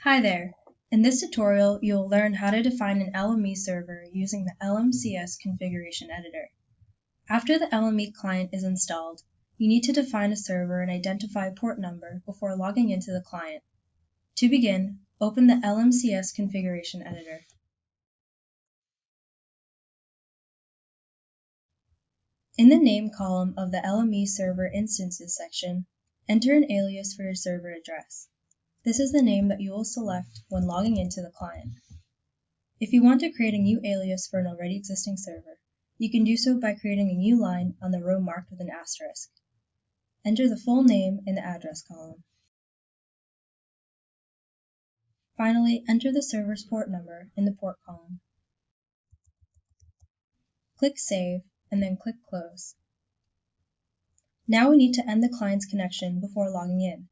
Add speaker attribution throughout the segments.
Speaker 1: Hi there! In this tutorial, you will learn how to define an LME server using the LMCS configuration editor. After the LME client is installed, you need to define a server and identify a port number before logging into the client. To begin, open the LMCS configuration editor. In the name column of the LME server instances section, enter an alias for your server address. This is the name that you will select when logging into the client. If you want to create a new alias for an already existing server, you can do so by creating a new line on the row marked with an asterisk. Enter the full name in the address column. Finally, enter the server's port number in the port column. Click Save, and then click Close. Now we need to end the client's connection before logging in.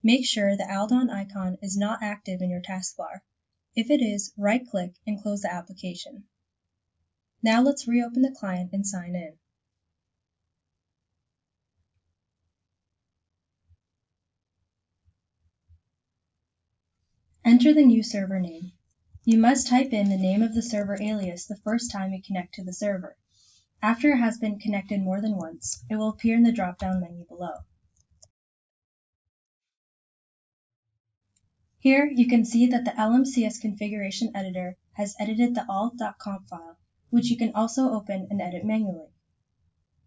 Speaker 1: Make sure the Aldon icon is not active in your taskbar. If it is, right-click and close the application. Now let's reopen the client and sign in. Enter the new server name. You must type in the name of the server alias the first time you connect to the server. After it has been connected more than once, it will appear in the drop-down menu below. Here you can see that the LMCS configuration editor has edited the alt.conf file, which you can also open and edit manually.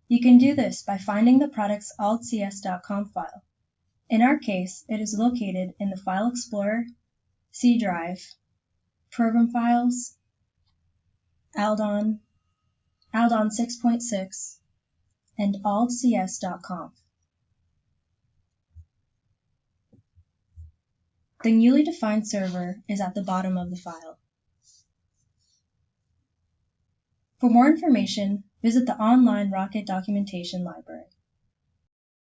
Speaker 1: You can do this by finding the product's altcs.conf file. In our case, it is located in the File Explorer, C Drive, Program Files, Aldon, Aldon 6.6, and altcs.conf. The newly defined server is at the bottom of the file. For more information, visit the online Rocket documentation library.